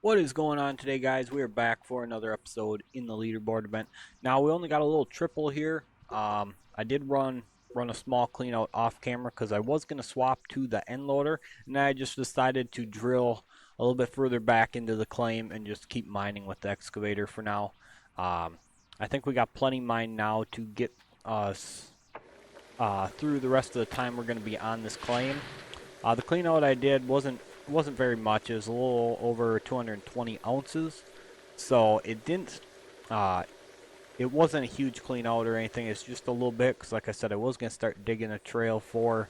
What is going on today, guys? We are back for another episode in the leaderboard event. Now we only got a little triple here. I did run a small clean out off camera because I was gonna swap to the end loader, and I just decided to drill a little bit further back into the claim and just keep mining with the excavator for now. I think we got plenty mined now to get us through the rest of the time we're going to be on this claim. The clean out I did wasn't very much. It was a little over 220 ounces, so it didn't. Uh, it wasn't a huge clean out or anything. It's just a little bit because, like I said, I was gonna start digging a trail for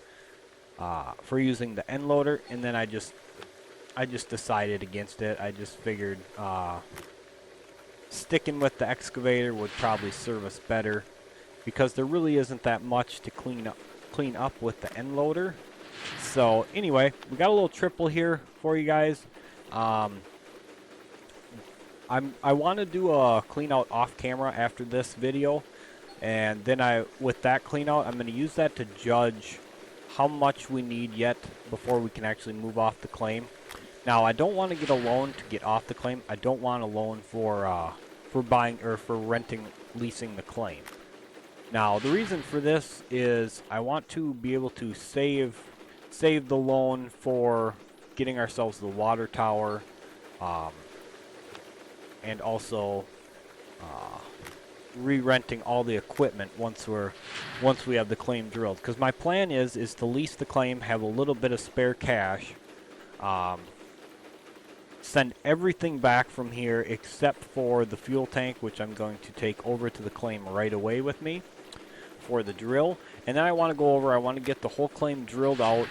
using the end loader, and then I just decided against it. I just figured sticking with the excavator would probably serve us better because there really isn't that much to clean up with the end loader. So anyway, we got a little triple here for you guys. Um, I want to do a clean out off camera after this video, and then with that clean out, I'm going to use that to judge how much we need yet before we can actually move off the claim. Now, I don't want to get a loan to get off the claim. I don't want a loan for buying or for renting, leasing the claim. Now, the reason for this is I want to be able to save the loan for getting ourselves the water tower, um, and also re-renting all the equipment once we have the claim drilled. Because my plan is to lease the claim, have a little bit of spare cash, um, send everything back from here except for the fuel tank, which I'm going to take over to the claim right away with me for the drill. And then I want to get the whole claim drilled out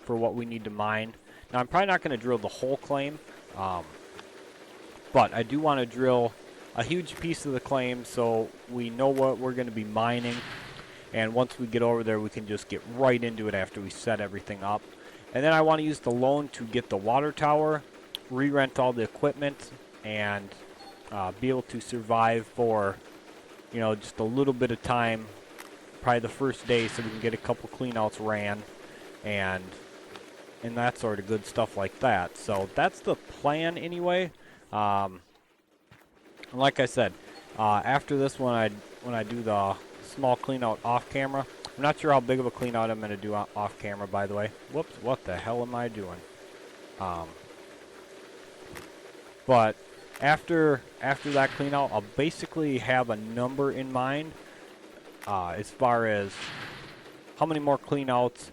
for what we need to mine. Now, I'm probably not going to drill the whole claim, but I do want to drill a huge piece of the claim so we know what we're going to be mining. And once we get over there, we can just get right into it after we set everything up. And then I want to use the loan to get the water tower, re-rent all the equipment, and be able to survive for just a little bit of time, probably the first day, so we can get a couple cleanouts ran, and that sort of good stuff like that. So that's the plan anyway. Like I said, after this, when I do the small cleanout off camera, I'm not sure how big of a cleanout I'm going to do off camera. By the way, whoops, what the hell am I doing? But after that clean out, I'll basically have a number in mind as far as how many more clean outs,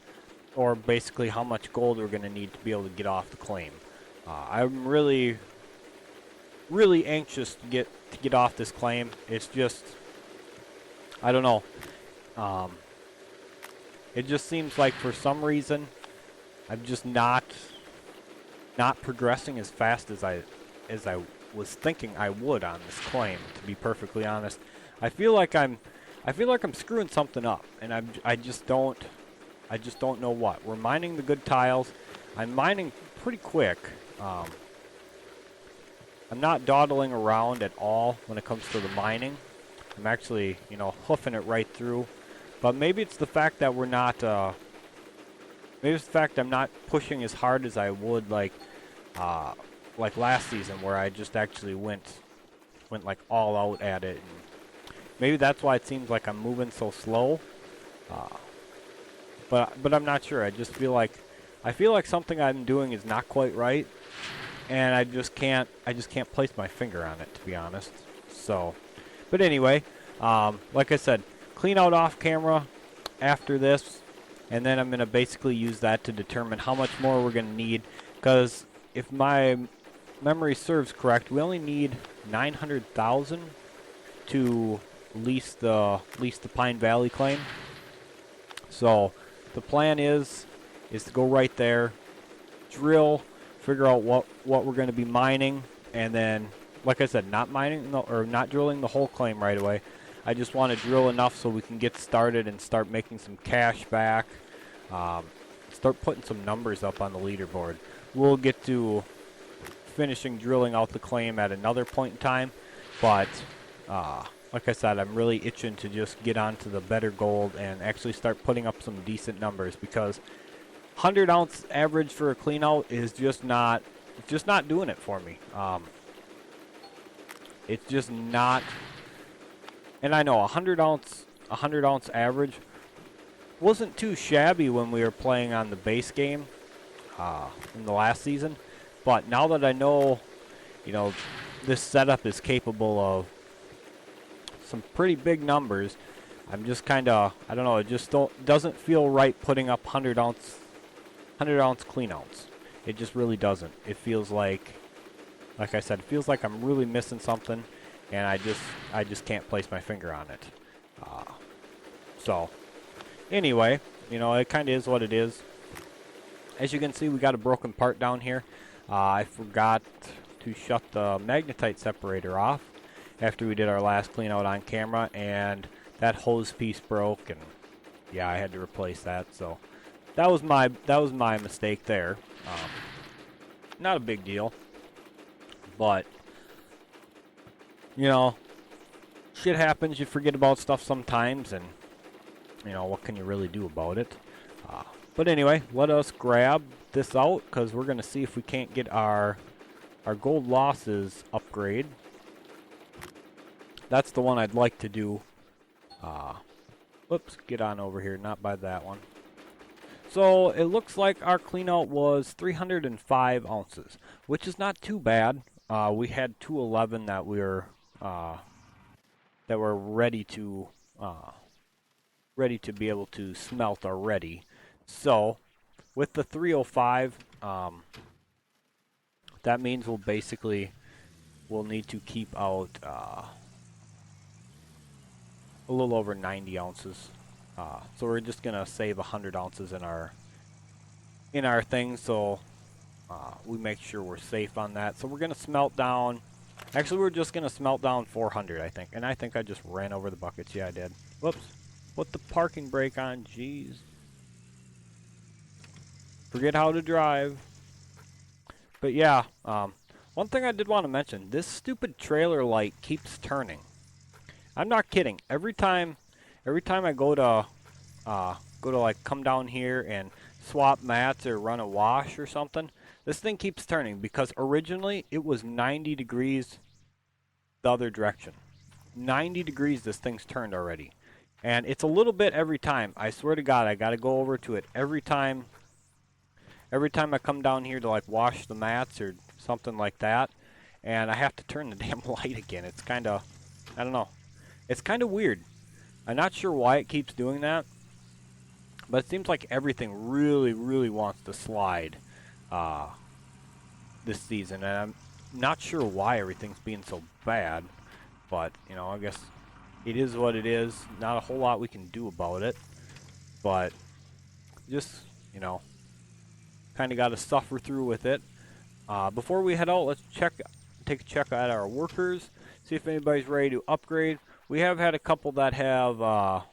or basically how much gold we're going to need to be able to get off the claim. I'm really anxious to get off this claim. It's just, I don't know. It just seems like for some reason I'm just not progressing as fast as I was thinking I would on this claim, to be perfectly honest. I feel like I'm screwing something up, and I just don't know what. We're mining the good tiles. I'm mining pretty quick. I'm not dawdling around at all when it comes to the mining. I'm actually, hoofing it right through. But maybe it's the fact that we're not maybe it's the fact I'm not pushing as hard as I would like last season, where I just actually went like all out at it. And maybe that's why it seems like I'm moving so slow. But I'm not sure. I feel like something I'm doing is not quite right, and I just can't place my finger on it, to be honest. So, but anyway, like I said, clean out off camera after this, and then I'm going to basically use that to determine how much more we're going to need, because if my memory serves correct, we only need 900,000 to lease the Pine Valley claim. So the plan is to go right there, drill, figure out what we're going to be mining, and then, like I said, not drilling the whole claim right away. I just want to drill enough so we can get started and start making some cash back, start putting some numbers up on the leaderboard. We'll get to finishing drilling out the claim at another point in time, but like I said, I'm really itching to just get onto the better gold and actually start putting up some decent numbers, because 100 ounce average for a clean out is just not it's just not doing it for me. It's just not. And I know 100 ounce average wasn't too shabby when we were playing on the base game in the last season, but now that I know, this setup is capable of some pretty big numbers, I'm just kind of, I don't know, it just doesn't feel right putting up 100 ounce clean outs. It just really doesn't. It feels like I said, it feels like I'm really missing something, and I just can't place my finger on it. So anyway, it kind of is what it is. As you can see, we got a broken part down here. I forgot to shut the magnetite separator off after we did our last clean out on camera, and that hose piece broke, and yeah, I had to replace that. So that was my mistake there. Not a big deal, but shit happens. You forget about stuff sometimes, and what can you really do about it? But anyway, let us grab this out, because we're going to see if we can't get our gold losses upgrade. That's the one I'd like to do. Whoops, get on over here, not by that one. So it looks like our cleanout was 305 ounces, which is not too bad. We had 211 that were ready to be able to smelt already. So with the 305, that means we'll need to keep out a little over 90 ounces. So we're just gonna save 100 ounces in our thing, so we make sure we're safe on that. So we're gonna smelt down. Actually, we're just gonna smelt down 400, I think. And I think I just ran over the buckets. Yeah, I did. Whoops. Put the parking brake on. Jeez. Forget how to drive. But yeah, one thing I did want to mention: this stupid trailer light keeps turning. I'm not kidding. Every time I go to like come down here and swap mats or run a wash or something, this thing keeps turning, because originally it was 90 degrees the other direction. 90 degrees this thing's turned already. And it's a little bit every time. I swear to God, I got to go over to it every time I come down here to like wash the mats or something like that, and I have to turn the damn light again. It's kind of, I don't know. It's kind of weird. I'm not sure why it keeps doing that, but it seems like everything really, really wants to slide this season, and I'm not sure why everything's being so bad, but, I guess it is what it is. Not a whole lot we can do about it, but just, kind of got to suffer through with it. Before we head out, let's take a check at our workers, see if anybody's ready to upgrade. We have had a couple that have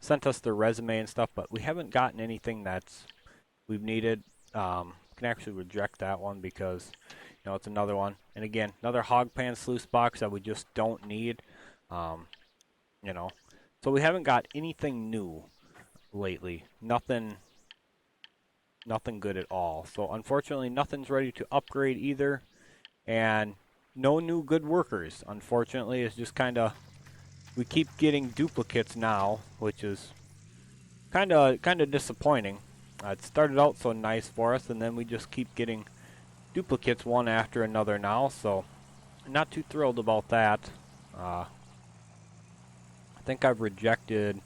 sent us their resume and stuff, but we haven't gotten anything we've needed. Can actually reject that one because it's another one, and again, another hog pan sluice box that we just don't need. So we haven't got anything new lately. Nothing good at all. So unfortunately, nothing's ready to upgrade either, and no new good workers. Unfortunately, it's just kind of, we keep getting duplicates now, which is kind of disappointing. It started out so nice for us, and then we just keep getting duplicates one after another now. So not too thrilled about that. I think I've rejected.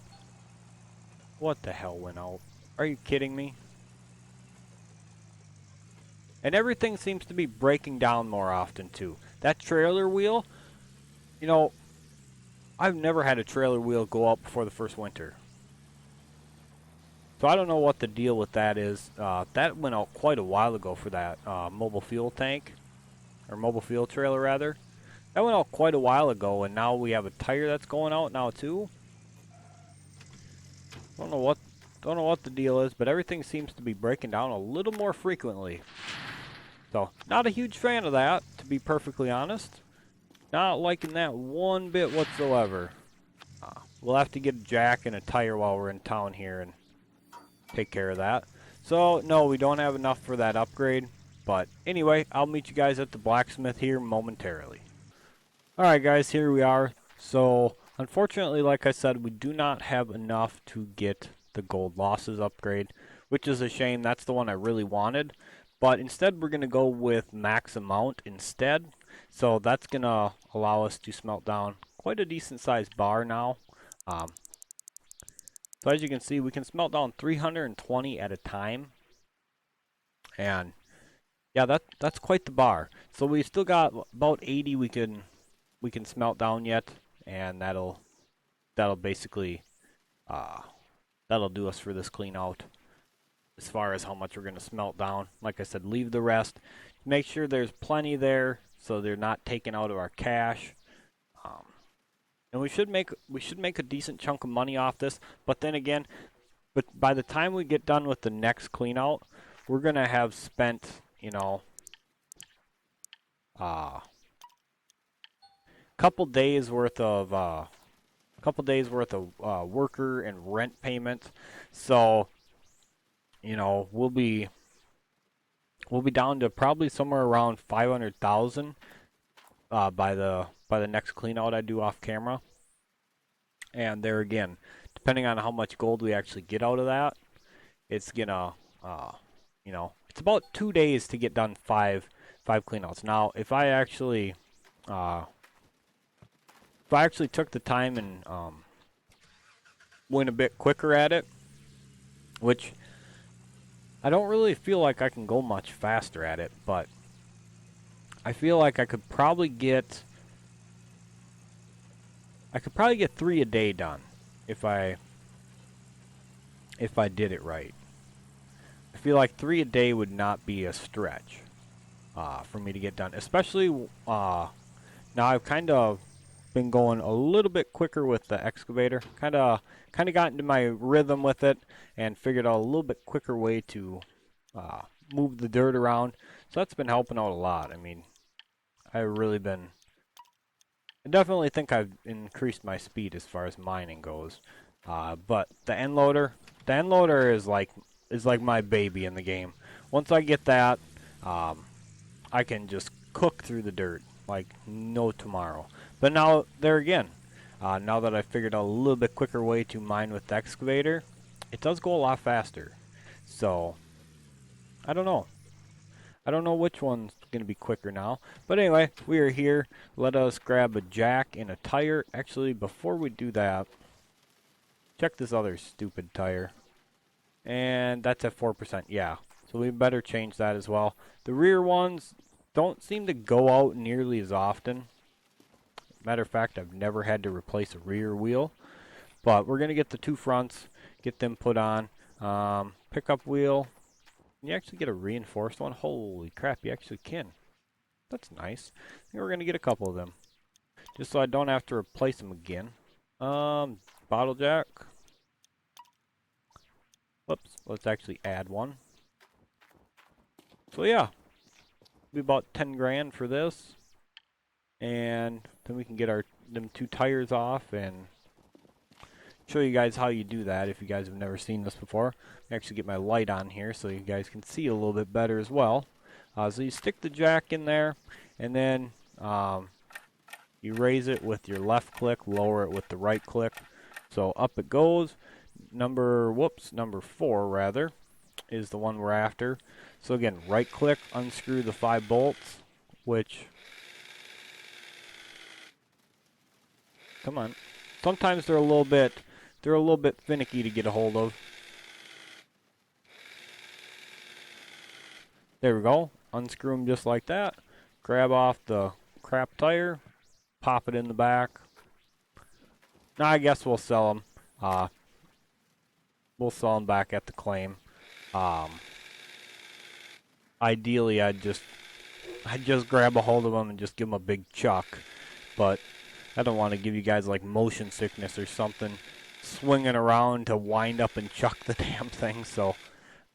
What the hell went out? Are you kidding me? And everything seems to be breaking down more often too. That trailer wheel, I've never had a trailer wheel go out before the first winter. So I don't know what the deal with that is. That went out quite a while ago for that mobile fuel tank, or mobile fuel trailer rather. That went out quite a while ago, and now we have a tire that's going out now too. Don't know what the deal is, but everything seems to be breaking down a little more frequently. So, not a huge fan of that, to be perfectly honest. Not liking that one bit whatsoever. We'll have to get a jack and a tire while we're in town here and take care of that. So, no, we don't have enough for that upgrade. But anyway, I'll meet you guys at the blacksmith here momentarily. Alright guys, here we are. So, unfortunately, like I said, we do not have enough to get the gold losses upgrade, which is a shame. That's the one I really wanted. But instead, we're going to go with max amount instead. So that's going to allow us to smelt down quite a decent sized bar now. So as you can see, we can smelt down 320 at a time. And yeah, that's quite the bar. So we still got about 80 we can smelt down yet, and that'll basically that'll do us for this clean out as far as how much we're going to smelt down. Like I said, leave the rest. Make sure there's plenty there so they're not taken out of our cash. And we should make a decent chunk of money off this. But then again, by the time we get done with the next clean out, we're going to have spent, you know, couple days worth of worker and rent payments. So, you know, we'll be down to probably somewhere around 500,000 by the next clean out I do off camera. And there again, depending on how much gold we actually get out of that, it's gonna you know, it's about 2 days to get done five clean outs. Now, if I actually took the time and went a bit quicker at it, which I don't really feel like I can go much faster at it, but I feel like I could probably get 3 a day done if I did it right. I feel like 3 a day would not be a stretch for me to get done, especially now I've kind of been going a little bit quicker with the excavator. Kind of got into my rhythm with it and figured out a little bit quicker way to move the dirt around. So that's been helping out a lot. I mean, I definitely think I've increased my speed as far as mining goes. But the end loader is like my baby in the game. Once I get that, I can just cook through the dirt like no tomorrow. But now, there again, now that I figured out a little bit quicker way to mine with the excavator, it does go a lot faster. So, I don't know. I don't know which one's going to be quicker now. But anyway, we are here. Let us grab a jack and a tire. Actually, before we do that, check this other stupid tire. And that's at 4%. Yeah, so we better change that as well. The rear ones don't seem to go out nearly as often. Matter of fact, I've never had to replace a rear wheel. But we're going to get the 2 fronts, get them put on. Pickup wheel. Can you actually get a reinforced one? Holy crap, you actually can. That's nice. I think we're going to get a couple of them. Just so I don't have to replace them again. Bottle jack. Whoops, let's actually add one. So yeah, be about 10 grand for this. And then we can get them 2 tires off and show you guys how you do that if you guys have never seen this before. I actually get my light on here so you guys can see a little bit better as well. So you stick the jack in there, and then you raise it with your left click, lower it with the right click. So up it goes. Number 4 rather, is the one we're after. So again, right click, unscrew the 5 bolts, which, come on, sometimes they're a little bit finicky to get a hold of. There we go. Unscrew them just like that. Grab off the crap tire, pop it in the back. Now I guess we'll sell them. We'll sell them back at the claim. Ideally, I'd just grab a hold of them and just give them a big chuck, but I don't want to give you guys like motion sickness or something, swinging around to wind up and chuck the damn thing. So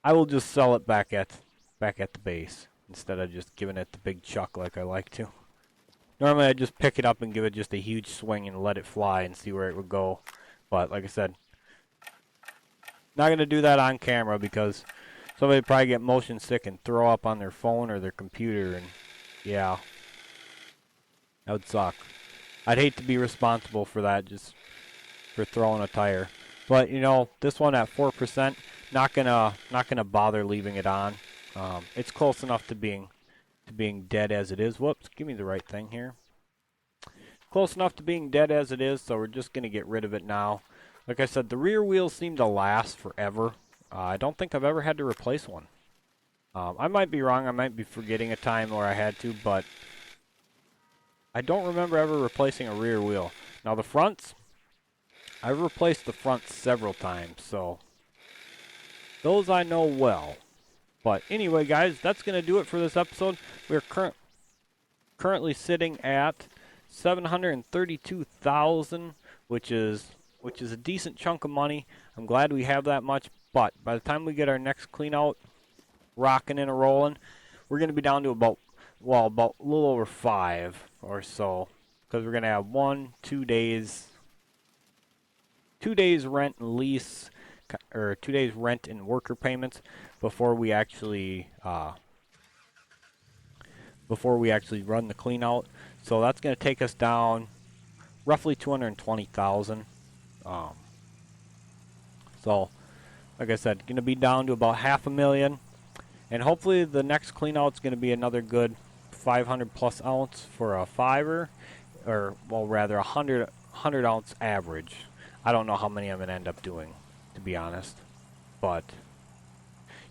I will just sell it back at the base instead of just giving it the big chuck like I like to. Normally I just pick it up and give it just a huge swing and let it fly and see where it would go. But like I said, not going to do that on camera because Somebody probably get motion sick and throw up on their phone or their computer, and yeah, that would suck. I'd hate to be responsible for that, just for throwing a tire. But you know, this one at 4%, not gonna bother leaving it on. It's close enough to being dead as it is. Whoops, give me the right thing here. Close enough to being dead as it is, so we're just gonna get rid of it now. Like I said, the rear wheels seem to last forever. I don't think I've ever had to replace one. I might be wrong. I might be forgetting a time where I had to, but I don't remember ever replacing a rear wheel. Now the fronts, I've replaced the fronts several times, so those I know well. But anyway, guys, that's going to do it for this episode. We're currently sitting at 732,000, which is a decent chunk of money. I'm glad we have that much, but by the time we get our next clean out rocking and rolling, we're going to be down to about a little over 5 or so, because we're going to have 2 days rent and lease, or 2 days rent and worker payments before we actually run the clean out. So that's going to take us down roughly 220,000. So like I said, going to be down to about $500,000, and hopefully the next clean out is going to be another good 500 plus ounce for a fiver, or well, rather 100 ounce average. I don't know how many I'm going to end up doing, to be honest, but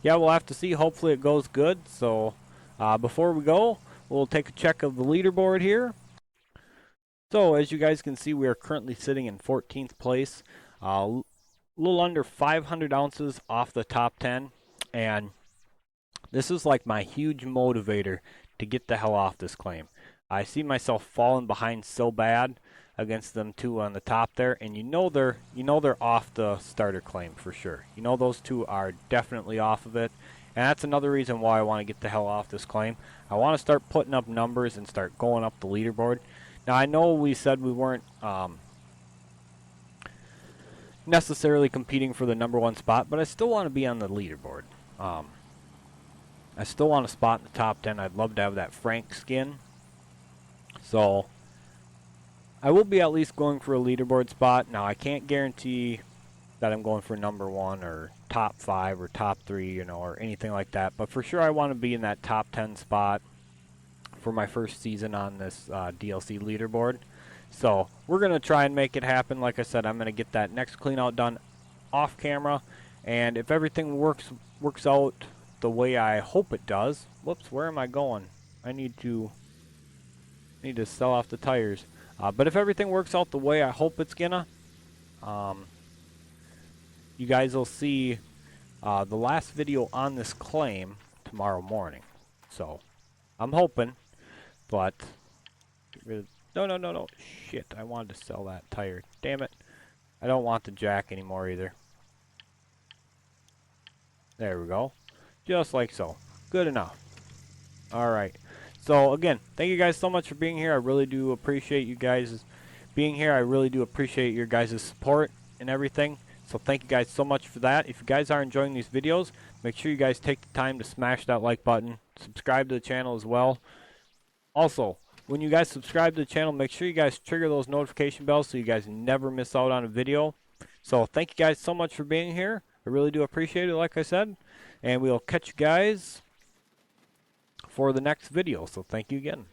yeah, we'll have to see. Hopefully it goes good. So before we go, we'll take a check of the leaderboard here. So as you guys can see, we are currently sitting in 14th place, a little under 500 ounces off the top 10, and this is like my huge motivator to get the hell off this claim. I see myself falling behind so bad against them two on the top there, and you know they're off the starter claim for sure. You know those two are definitely off of it, and that's another reason why I want to get the hell off this claim. I want to start putting up numbers and start going up the leaderboard. Now I know we said we weren't necessarily competing for the #1 spot, but I still want to be on the leaderboard. I still want a spot in the top 10. I'd love to have that Frank skin. So I will be at least going for a leaderboard spot. Now I can't guarantee that I'm going for #1 or top 5 or top 3, you know, or anything like that. But for sure I want to be in that top 10 spot for my first season on this DLC leaderboard. So we're going to try and make it happen. Like I said, I'm going to get that next clean out done off camera, and if everything works out the way I hope it does. Whoops, where am I going? I need to sell off the tires. But if everything works out the way I hope it's gonna, you guys will see the last video on this claim tomorrow morning. So I'm hoping, but no, shit! I wanted to sell that tire. Damn it! I don't want the jack anymore either. There we go. Just like so. Good enough. Alright. So again, thank you guys so much for being here. I really do appreciate you guys being here. I really do appreciate your guys' support and everything. So thank you guys so much for that. If you guys are enjoying these videos, make sure you guys take the time to smash that like button. Subscribe to the channel as well. Also, when you guys subscribe to the channel, make sure you guys trigger those notification bells so you guys never miss out on a video. So thank you guys so much for being here. I really do appreciate it, like I said. And we'll catch you guys for the next video. So thank you again.